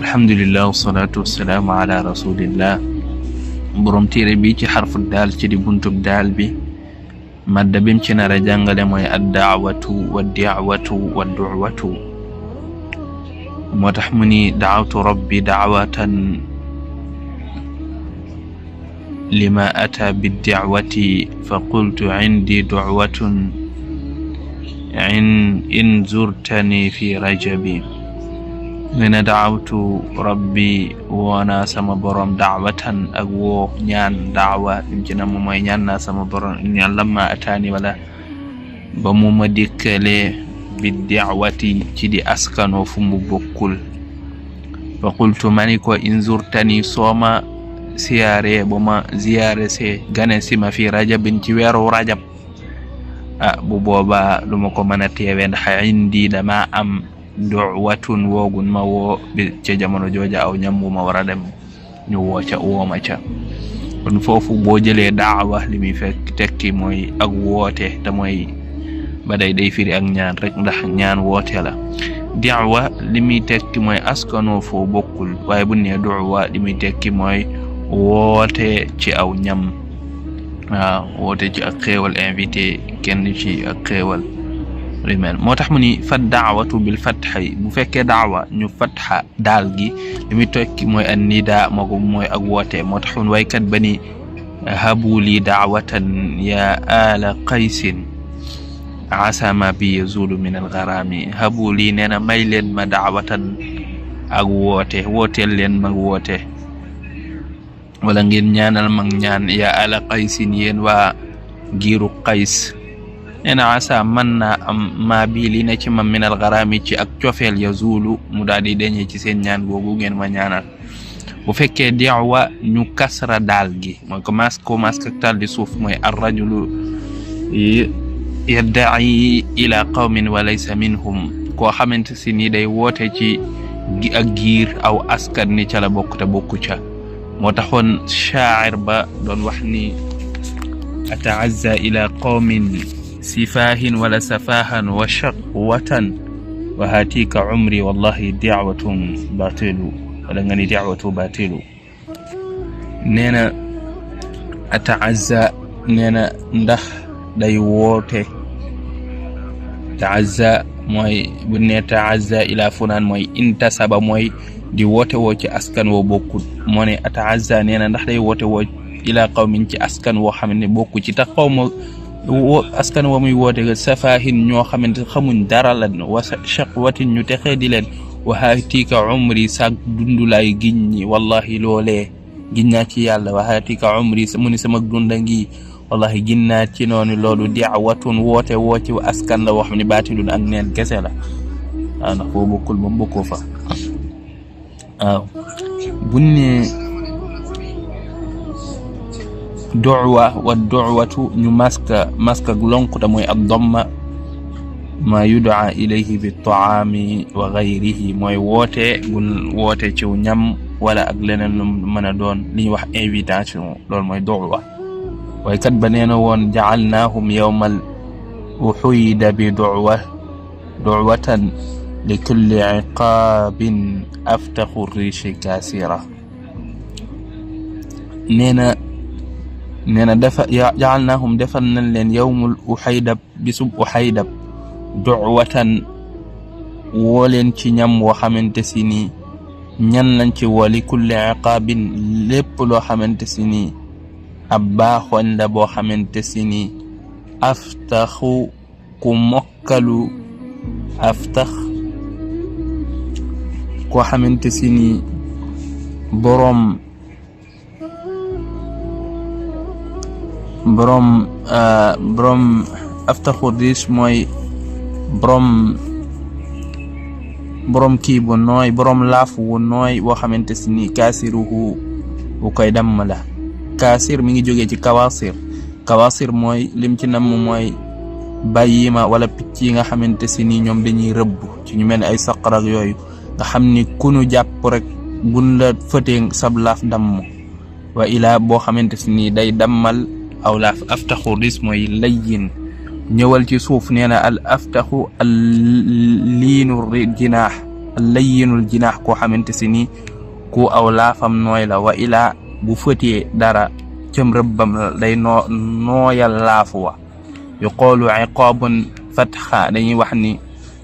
alhamdulillah wassalatu wassalamu ala rasulillah. borom téere bi ci xarfu daal ci di buntub daal bi madda bim ci nar a jàngale mooy ad-da'watu wad-da'watu wad-du'watu. moo tax mu ni da'awtu rabbi da'watan lima ata bid-da'wati fa qultu indi du'watun in zurtani fi rajabi. nena da'awtu rabbi woona sama borom da'watan ak woo ñaan da'wa lim ci nam mooy ñaan naa sama borom ñaan lamma ataani wala ba mu ma dikkale bi da'wati ci di askano fu mu bokkul. fa qultu mani ko in zurtani sooma siyaare bo ma ziyaare se gane sima fi rajabin ci weeru rajab bu booba duma ko mën a teewe ndax indi dama am du'watun woogun ma woo bi ca jamono jooja aw ñambu ma war a dem ñu wooma ca kon foofu boo jëlee daawa li muy fekk tekki mooy ak woote te mooy ba day firi ak ñaan rek ndax ñaan woote la. da'wa li muy tekki mooy askano foo bokkul waaye bu ne du'wa li muy tekki mooy woote ci aw ñam woote ci ak xéewal invité kenn ci ak xéewal rimel. moo tax mu ni fa da'watu bil fathi bu fekkee da'wa ñu fatha daal gi li muy tekki mooy an nida mooy ak woote. moo tax mun waykat ba ni habu li da'watan ya ala qaysin asa ma bi yazulu min al gharami. habu li nee na may leen ma da'watan ak woote wooteel leen ma woote wala ngeen ñaanal mag ñaan ya ala qaysin yéen waa giiru qays. neena asa man na am ma bi li ne ci mam minal gharami ci ak cofeel ya zulu mu daal di deñee ci seen ñaan googu ngeen ma ñaanal. bu fekkee da'wa ñu kasra daal gi mooy ko mas ak tal di suuf mooy ar-rajulu yadda'i ila qawmin wa laysa minhum koo xamante si ni day woote ci ak giir aw askan ni ca la bokk te bokku ca. moo taxoon shaa'ir ba doon wax ni ata'azza ila qawmin sifahin wala safahan wa shaqwatan wa hatika umri wallahi da'watun batilu wala nga ni da'watu batilu. neena ata'azza neena ndax day woote ta'azza mooy bu ne ta'azza ila fulaan mooy intasaba mooy di woote woo ci askan woo bokkut. moo ne ata'azza neena ndax day woote woo ila qawmin ci askan woo xam ne bokku ci tax xawma askan wa muy woote safahin ñoo xamante xamuñ dara lan wa shaqwatin ñu texee di leen wa hatika umri sag dundulaay giñ ñi wallahi loolee ginnaa ci yàlla wa hatika umri mu ni sama dunda ngi wallahi ginnaa ci noonu loolu da'watun woote woo ci askan la woo xam ne baatilun ak neen kese la. waaw ndax foo bokkul moom bokkoo fa. waaw bu ne du'wa wa du'watu ñu maska lonku ta mooy ad-damma ma yud'a ilayhi bi ta'ami wa ghayrihi mooy woote ciw ñam wala ak leneen lu mën a doon li ñuy wax invitation loolu mooy du'wa. waaye kat ba nee na woon ja'alnaahum yawmal uhuyda bi du'watan li kulli iqaabin aftaxu riishi kaasira. nee na dafa ja'alnaahum defal nañ leen yawmul uhaydab bisub uhaydab du'watan woo leen ci ñam woo xamante si ni ñan lañ ci woo li kulli iqaabin lépp loo xamante si ni ab baaxoñ la boo xamante si ni aftaxu ku mokkalu aftax koo xamante si ni boroom aftaxu riis mooy boroom kii bu nooy boroom laaf wu nooy boo xamante si ni kaasiruhu bu koy damm la. kaasir mi ngi jógee ci kawasir mooy lim ci namm mooy bàyyima wala picc yi nga xamante si ni ñoom dañuy rëbb ci ñu mel ni ay saqarak yooyu nga xam ni ku nu jàpp rek buñ la fëtee sab laaf damm. wa ilaa boo xamante si ni day dammal aw laaf. aftaxu ris mooy layyin ñëwal ci suuf nee na al aftaxu al liinu jinaax layyinul jinaax koo xamante si ni ku aw laafam nooy la wa ilaa bu fëtee dara cëm rëbbam day nooyal laafu wa yuqoolu iqaabun fatxa dañuy wax ni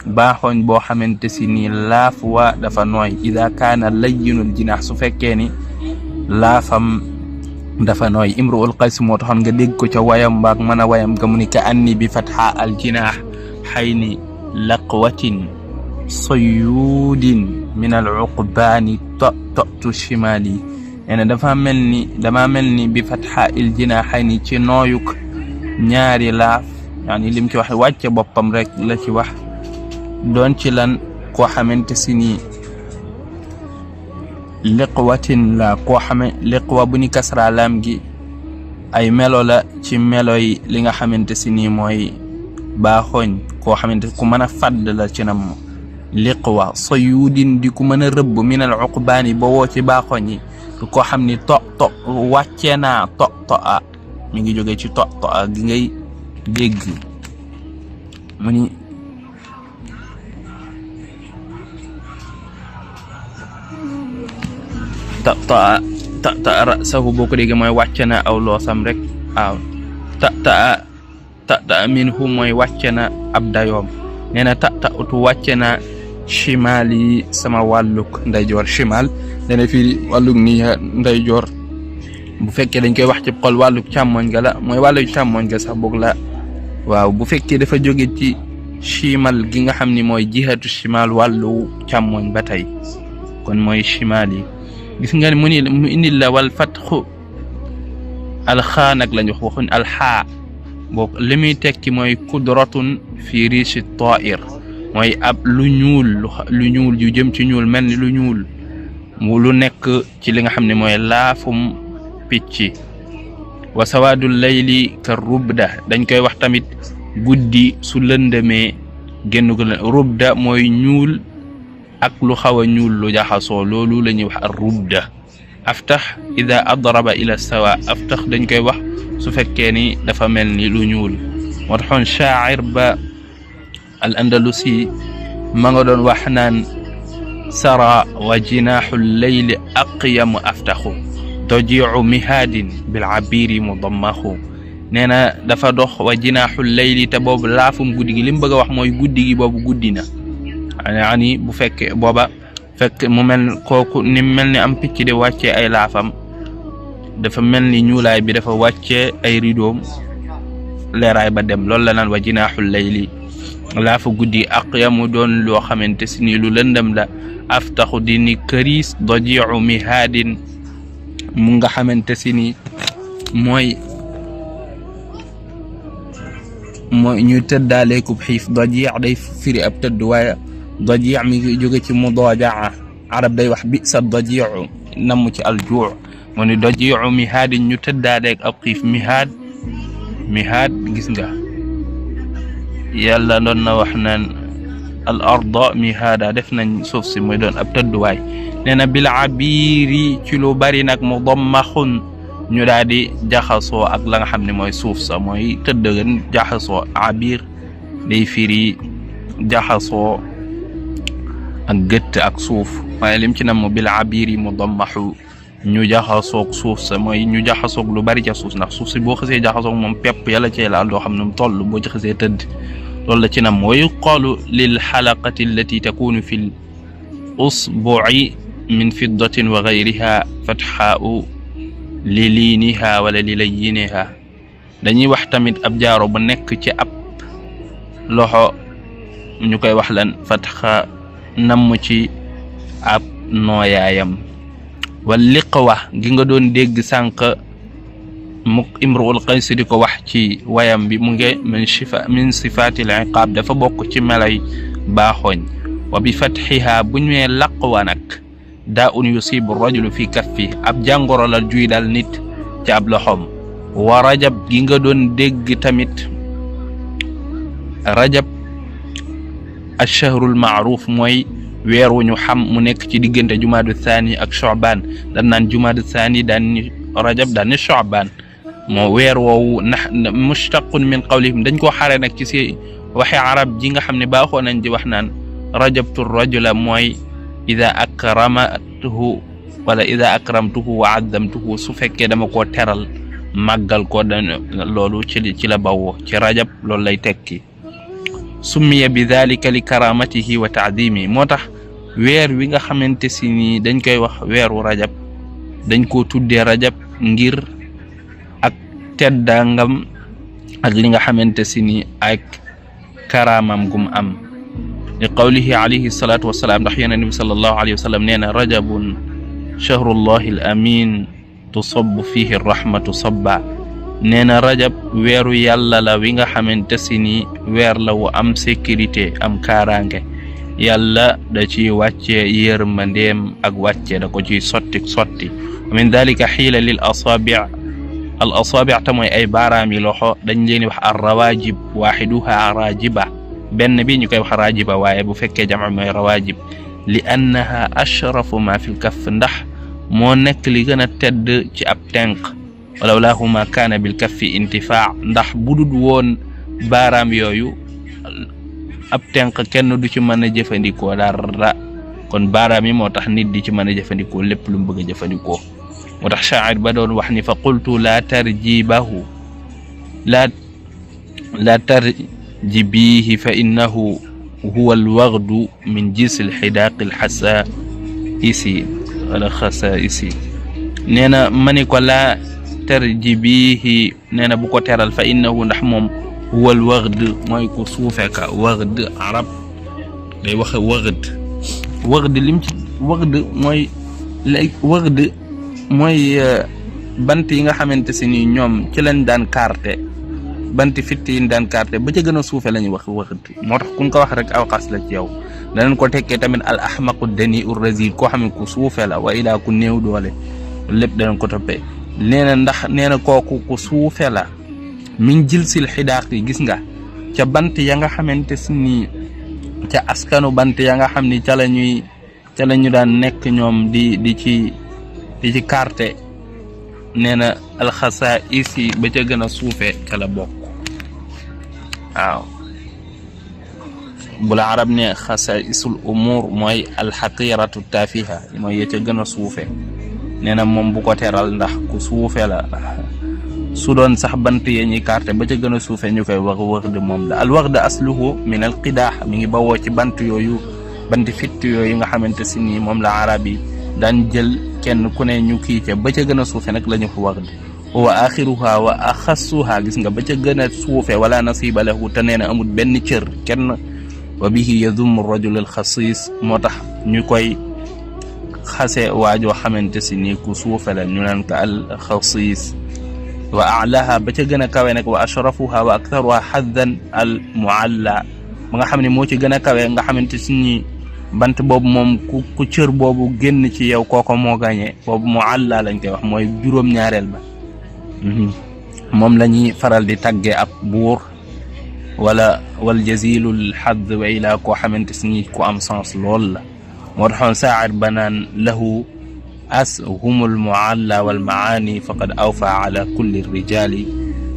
baaxooñ boo xamante si ni laafu wa dafa nooy ida kaana layyinul jinaax su fekkee ni laafam dafa nooy imruul qays moo taxoon nga dégg ko ca wayam baak mën a wayam ga mu ni ka anni bi fatxa al jinaax xayni laqwatin soyuudin min al uqbaani totu shimali nee na dama mel ni bi fatxa il jinaaxayni ci nooyuk ñaari laaf yaani lim ci wax wàcce boppam rek la ci wax doon ci lan koo xamante si ni liqwatin la koo xame liqwa bu ni kasra laam gi ay melo la ci melo yi li nga xamante si ni mooy baaxooñ koo xamante ku mën a fadd la ci nam liqwa sayuudin di ku mën a rëbb min al uqbaani ba woo ci baaxooñ yi koo xam ni wàcce naa a mi ngi jóge ci a gi ngay dégg mu ni ta rasahu boo ko déggee mooy wàcce na aw loosam rek waaw ta minhu mooy wàcce na ab dayoom nee na utu wàcce na chimal yi sama wàlluk ndeyjoor chimal dana fii wàlluk ni ndeyjoor bu fekkee dañ koy wax ci xol wàlluk càmmoñ ga la mooy wàlluk càmmoñ ga sax boog la waaw bu fekkee dafa jóge ci chimal gi nga xam ni mooy jihatu chimal wàllu càmmoñ ba tey kon mooy chimal yi gis nga mu indil la wal fatxu alxaa nag lañ waxuñ alxaa boo li muy tekki mooy kudratun fi riishi ta'ir mooy ab lu ñuul yu jëm ci ñuul mel ni lu ñuul mu lu nekk ci li nga xam ne mooy laafum picc wa sawaadul layli ka rubda dañ koy wax tamit guddi su lëndëmee génn ko rubda mooy ñuul ak lu xaw a ñuul lu jaxasoo loolu la ñuy wax ar rubda aftax ida adraba ila sawa aftax dañ koy wax su fekkee ni dafa mel ni lu ñuul moo taxoon shaa'ir ba al andalusi ma nga doon wax naan sara wa jinaaxu leyli aqyamu aftaxu dajiu mihaadin bil abiri mudammaxu nee na dafa dox wa jinaaxu leyli te boobu laafum guddi gi li mu bëgg a wax mooy guddi gi boobu guddi na yaani bu fekkee booba fekk mu mel kooku ni mel ni am picc di wàccee ay laafam dafa mel ni ñuulaay bi dafa wàccee ay ridoom leeraay ba dem loolu la naan wa jinaaxul layli laafa guddi aqyamu doon loo xamante si ni lu lëndëm la aftaxu di ni këriis dajiu mihaadin mu nga xamante si ni mooy ñu tëddaaleekub xiif daji day firi ab tëdd waaye daji mi ngi jóge ci mudajaa arab day wax bi sa dajiu namm ci aljuu mu ni dajiu mihaadin ñu tëddaaleek ab xiif mihaad gis nga yàlla doon na wax naan al arda mihaada def nañ suuf si muy doon ab tëdduwaay nee na bil abiri ci lu bari nag mudammaxun ñu daal di jaxasoo ak la nga xam ne mooy suuf sa mooy tëddëgën jaxasoo abir day firi jaxasoo ak gëtt ak suuf waaye lim ci nam bil abiri mudammaxu ñu jaxasoog suuf sa mooy ñu jaxasoog lu bari ca suuf ndax suuf si boo xasee jaxasoog moom pepp yàlla cee laal doo xam ne mu toll boo ci xasee tëdd loolu la ci nam wa yuqaalu lil xalaqati allati takunu fi l usbu'i min fiddatin wa gayriha fatxaa'u li liiniha wala li layyiniha dañuy wax tamit ab jaaro bu nekk ci ab loxo ñu koy wax lan fatxa namm ci ab nooyaayam wal liqwa gi nga doon dégg sànq mu imruul qays di ko wax ci wayam bi mu nge min sifaatil iqaab dafa bokk ci melay baaxooñ wa bi fatxiha bu ñu nee laqwa nag daa un yusibu rajulu fi kaffi ab jàngoro la juy dal nit ci ab loxoom wa rajab gi nga doon dégg tamit rajab ash-shahrul ma'ruf mooy weer wu ñu xam mu nekk ci diggante jumaadu thani ak sha'ban dan naan jumaadu thani daan ni rajab daan ni sha'ban moo weer woowu ndax mushtaqun min qawlihim dañ koo xare nag ci si waxe arab ji nga xam ne baaxoo nañ di wax naan rajabtu rajula mooy ida akramtuhu wala ida akramtuhu wa addamtuhu su fekkee dama koo teral màggal ko loolu ci la bawoo ci rajab loolu lay tekki summiya bi dhalika li karamatihi wa taadimi moo tax weer wi nga xamante si ni dañ koy wax weeru rajab dañ koo tuddee rajab ngir ak teddangam ak li nga xamante si ni ak karamam gum am li qawlihi alayhi salatu wasalaam ndax yonent bi sallallahu alayhi wa sallam nee na rajabun shahrullahi al amin tusabbu fihi rahmatu sabba nee na rajab weeru yàlla la wi nga xamante si ni weer la wu am sécurité am kaaraange yàlla da ciy wàcce yërmandeem ak wàcce da ko ciy sotti min dalika xiila lil asaabi al asaabi ta mooy ay baaraami loxo dañ leen wax ar rawajib waaxiduha rajiba benn bi ñu koy wax rajiba waaye bu fekkee jama mooy rawajib li annaha ashrafu ma fil kaff ndax moo nekk li gën a tedd ci ab tenq walaw laahuma kaana bil kaffi intifaa ndax budul woon baaraam yooyu ab tenq kenn du ci mën a jëfandikoo dara kon baaraam yi moo tax nit di ci mën a jëfandikoo lépp lu mu bëgg a jëfandikoo moo tax shaa'ir ba doon wax ni fa qultu laa tarjibahu laa tarjibihi fa innahu huwa alwaghdu min jinsi alxidaaqi alxasaisi wala xasaisi nee na ma ni ko laa tarjibihi nee na bu ko teral fa innahu ndax moom huwal waghd mooy ku suufe ka waghd arab day waxe waghd lim ci waghd mooy bant yi nga xamante si ni ñoom ci lañ daan carte banti fitt yi daan carte ba ca gën a suufe la ñuy wax waghd moo tax kuñ ko wax rek aw xas la ci yow danañ ko tekkee tamit al ahmaqu dani ur razil koo xam ne ku suufe la wa ilaa ku néew doole lépp danañ ko toppee nee na ndax nee na kooku ku suufe la min jilsil xidaaq yi gis nga ca bant ya nga xamante si ni ca askanu bant ya nga xam ni ca la ñu daan nekk ñoom di ci carte nee na alxasa isi ba ca gën a suufe ca la bokk waaw bu la arab ne xasa isul umur mooy alxaqiratu tafiha mooy ya ca gën a suufe nee na moom bu ko teral ndax ku suufe la su doon sax bant yee ñuy carte ba ca gën a suufe ñu koy wax waghd moom la al waghd asluhu min al qidaax mi ngi bawoo ci bant yooyu banti fitt yooyu nga xamante si nii moom la arab yi daan jël kenn ku ne ñu kii ca ba ca gën a suufe nag la ñu ko waghd wa axiruha wa axassuha gis nga ba ca gën a suufe wala nasiba lahu te nee na amul benn cër kenn wa bihi yadum rajul al xasis moo tax ñu koy xase waajoo xamante si nii ku suufe la ñu naan ko al xasis wa alaha ba ca gën a kawe nag wa ashrafuha wa aktharuha haddan al mualla ba nga xam ne moo ci gën a kawe nga xamante si ni bant boobu moom ku cër boobu génn ci yow kooko moo gañe boobu mualla lañ koy wax mooy juróom-ñaareel ba moom la ñuy faral di tagge ab buur wala wal jazilul hadd wa ila koo xamante si ni ku am sens lool la moo taxoon saa'ir banaan lahu humul mualla wal maani faqad awfa ala kulli rijali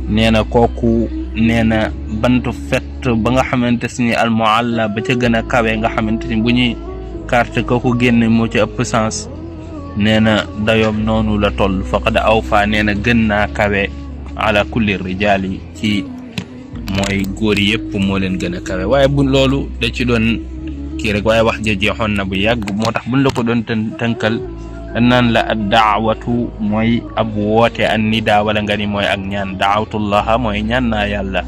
nee na kooku nee na bantu fett ba nga xamante ni al mualla ba ca gën a kawe nga xamante ni bu ñuy carte kooku génn moo ci ëpp sens nee na dayoom noonu la toll faqad awfa nee na gën naa kawe ala kulli rijali ci mooy góor yëpp moo leen gën a kawe waaye bu loolu da ci doon kii rek waaye wax ja jeexoon na bu yàgg moo tax buñ la ko doon tënkal naan la ad daawatu mooy ab woote an nida wala nga ni mooy ak ñaan daawatullaha mooy ñaan naa yàlla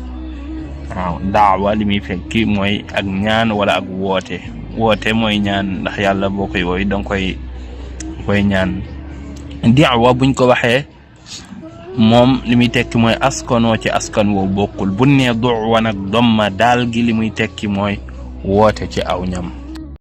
waaw daawa li muy fekki mooy ak ñaan wala ak woote mooy ñaan ndax yàlla boo koy wooy danga koy ñaan daawa buñ ko waxee moom li muy tekki mooy askanoo ci askan woo bokkul bu nee duwa nag domma daal gi li muy tekki mooy woote ci aw ñam